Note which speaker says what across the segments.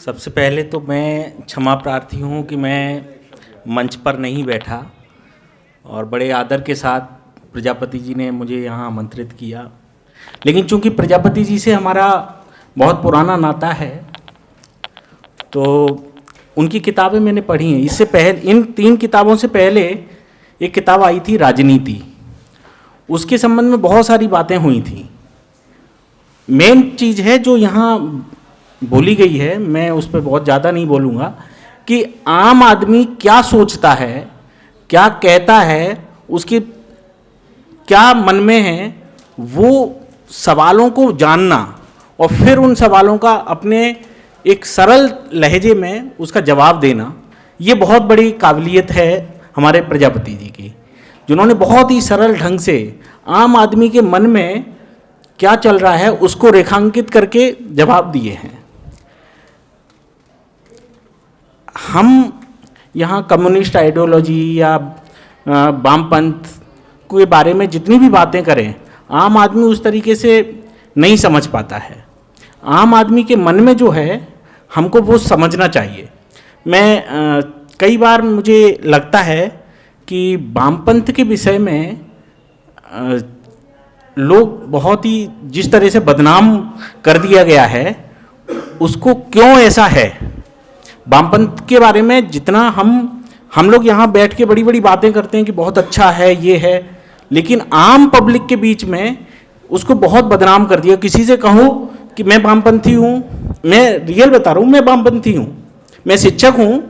Speaker 1: सबसे पहले तो मैं क्षमा प्रार्थी हूँ कि मैं मंच पर नहीं बैठा और बड़े आदर के साथ प्रजापति जी ने मुझे यहाँ आमंत्रित किया। लेकिन चूंकि प्रजापति जी से हमारा बहुत पुराना नाता है तो उनकी किताबें मैंने पढ़ी हैं। इससे पहले इन 3 किताबों से पहले एक किताब आई थी राजनीति, उसके संबंध में बहुत सारी बातें हुई थी। मेन चीज़ है जो यहाँ बोली गई है, मैं उस पर बहुत ज़्यादा नहीं बोलूँगा, कि आम आदमी क्या सोचता है, क्या कहता है, उसके क्या मन में है, वो सवालों को जानना और फिर उन सवालों का अपने एक सरल लहजे में उसका जवाब देना, ये बहुत बड़ी काबिलियत है हमारे प्रजापति जी की, जिन्होंने बहुत ही सरल ढंग से आम आदमी के मन में क्या चल रहा है उसको रेखांकित करके जवाब दिए हैं। हम यहाँ कम्युनिस्ट आइडियोलॉजी या वामपंथ के बारे में जितनी भी बातें करें, आम आदमी उस तरीके से नहीं समझ पाता है। आम आदमी के मन में जो है हमको वो समझना चाहिए। मैं कई बार मुझे लगता है कि वामपंथ के विषय में लोग बहुत ही जिस तरह से बदनाम कर दिया गया है, उसको क्यों ऐसा है। वामपंथ के बारे में जितना हम लोग यहाँ बैठ के बड़ी बड़ी बातें करते हैं कि बहुत अच्छा है, ये है, लेकिन आम पब्लिक के बीच में उसको बहुत बदनाम कर दिया। किसी से कहो कि मैं वामपंथी हूँ, मैं रियल बता रहा हूँ, मैं वामपंथी हूँ, मैं शिक्षक हूँ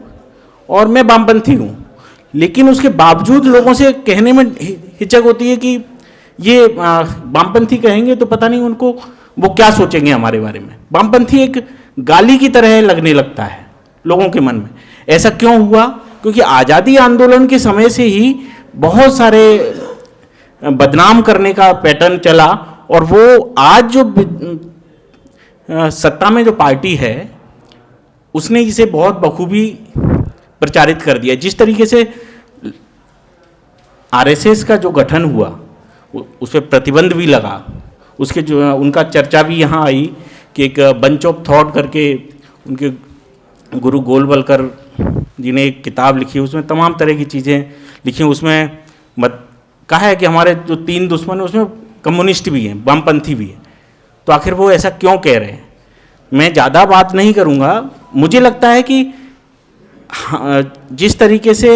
Speaker 1: और मैं वामपंथी हूँ, लेकिन उसके बावजूद लोगों से कहने में हिचक होती है कि ये वामपंथी कहेंगे तो पता नहीं उनको वो क्या सोचेंगे हमारे बारे में। वामपंथी एक गाली की तरह लगने लगता है लोगों के मन में। ऐसा क्यों हुआ? क्योंकि आज़ादी आंदोलन के समय से ही बहुत सारे बदनाम करने का पैटर्न चला और वो आज जो सत्ता में जो पार्टी है उसने इसे बहुत बखूबी प्रचारित कर दिया। जिस तरीके से आरएसएस का जो गठन हुआ उस पर प्रतिबंध भी लगा, उसके जो उनका चर्चा भी यहाँ आई कि एक बंच ऑफ थॉट करके उनके गुरु गोलवलकर जी ने एक किताब लिखी, उसमें तमाम तरह की चीज़ें लिखी। उसमें कहा है कि हमारे जो 3 दुश्मन हैं उसमें कम्युनिस्ट भी हैं, वामपंथी भी हैं। तो आखिर वो ऐसा क्यों कह रहे हैं? मैं ज़्यादा बात नहीं करूँगा। मुझे लगता है कि जिस तरीके से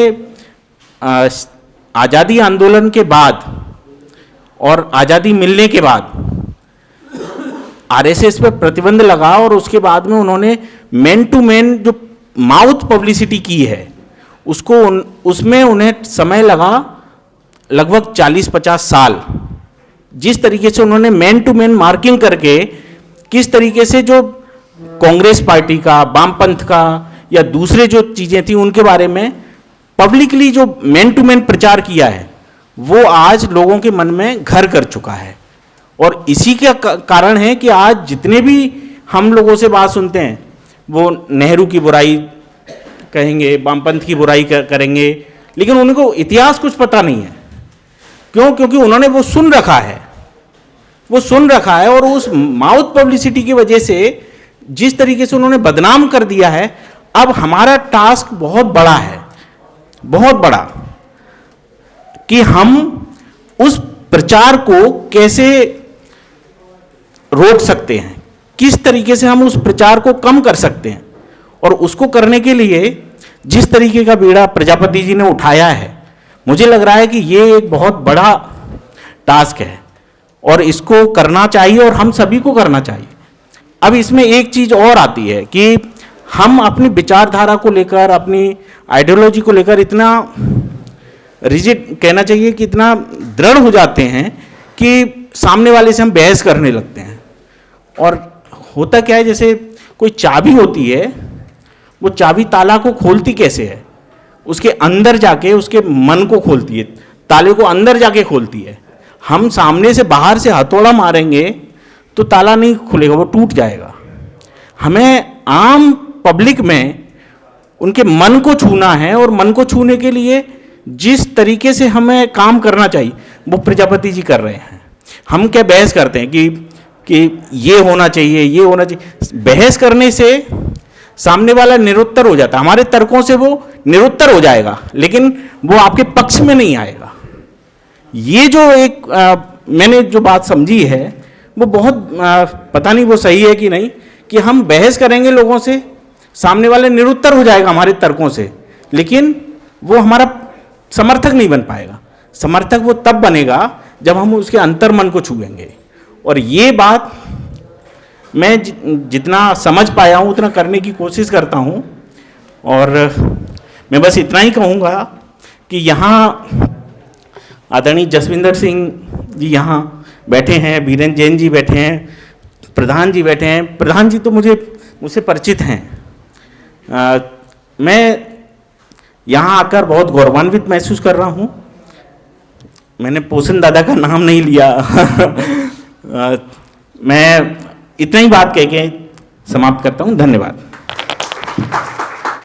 Speaker 1: आज़ादी आंदोलन के बाद और आज़ादी मिलने के बाद आरएसएस पे प्रतिबंध लगा और उसके बाद में उन्होंने मैन टू मैन जो माउथ पब्लिसिटी की है उसको उसमें उन्हें समय लगा लगभग 40-50 साल। जिस तरीके से उन्होंने मैन टू मैन मार्किंग करके किस तरीके से जो कांग्रेस पार्टी का, वामपंथ का या दूसरे जो चीज़ें थी उनके बारे में पब्लिकली जो मैन टू मैन प्रचार किया है वो आज लोगों के मन में घर कर चुका है। और इसी का कारण है कि आज जितने भी हम लोगों से बात सुनते हैं वो नेहरू की बुराई कहेंगे, वामपंथ की बुराई करेंगे, लेकिन उनको इतिहास कुछ पता नहीं है। क्यों? क्योंकि उन्होंने वो सुन रखा है और उस माउथ पब्लिसिटी की वजह से जिस तरीके से उन्होंने बदनाम कर दिया है। अब हमारा टास्क बहुत बड़ा है, बहुत बड़ा, कि हम उस प्रचार को कैसे रोक सकते हैं, किस तरीके से हम उस प्रचार को कम कर सकते हैं। और उसको करने के लिए जिस तरीके का बीड़ा प्रजापति जी ने उठाया है, मुझे लग रहा है कि ये एक बहुत बड़ा टास्क है और इसको करना चाहिए और हम सभी को करना चाहिए। अब इसमें एक चीज़ और आती है कि हम अपनी विचारधारा को लेकर, अपनी आइडियोलॉजी को लेकर इतना रिजिड, कहना चाहिए कि इतना दृढ़ हो जाते हैं कि सामने वाले से हम बहस करने लगते हैं। और होता क्या है, जैसे कोई चाबी होती है, वो चाबी ताला को खोलती कैसे है? उसके अंदर जाके उसके मन को खोलती है, ताले को अंदर जाके खोलती है। हम सामने से बाहर से हथौड़ा मारेंगे तो ताला नहीं खुलेगा, वो टूट जाएगा। हमें आम पब्लिक में उनके मन को छूना है और मन को छूने के लिए जिस तरीके से हमें काम करना चाहिए वो प्रजापति जी कर रहे हैं। हम क्या बहस करते हैं कि ये होना चाहिए, ये होना चाहिए। बहस करने से सामने वाला निरुत्तर हो जाता है, हमारे तर्कों से वो निरुत्तर हो जाएगा, लेकिन वो आपके पक्ष में नहीं आएगा। ये जो एक मैंने जो बात समझी है वो बहुत पता नहीं वो सही है कि नहीं, कि हम बहस करेंगे लोगों से, सामने वाले निरुत्तर हो जाएगा हमारे तर्कों से, लेकिन वो हमारा समर्थक नहीं बन पाएगा। समर्थक वो तब बनेगा जब हम उसके अंतर्मन को छुएंगे। और ये बात मैं जितना समझ पाया हूँ उतना करने की कोशिश करता हूँ। और मैं बस इतना ही कहूँगा कि यहाँ आदरणीय जसविंदर सिंह जी यहाँ बैठे हैं, बीरेन जैन जी बैठे हैं, प्रधान जी बैठे हैं। प्रधान जी तो मुझसे परिचित हैं। मैं यहाँ आकर बहुत गौरवान्वित महसूस कर रहा हूँ। मैंने पोषण दादा का नाम नहीं लिया। मैं इतना ही बात कह के समाप्त करता हूँ। धन्यवाद।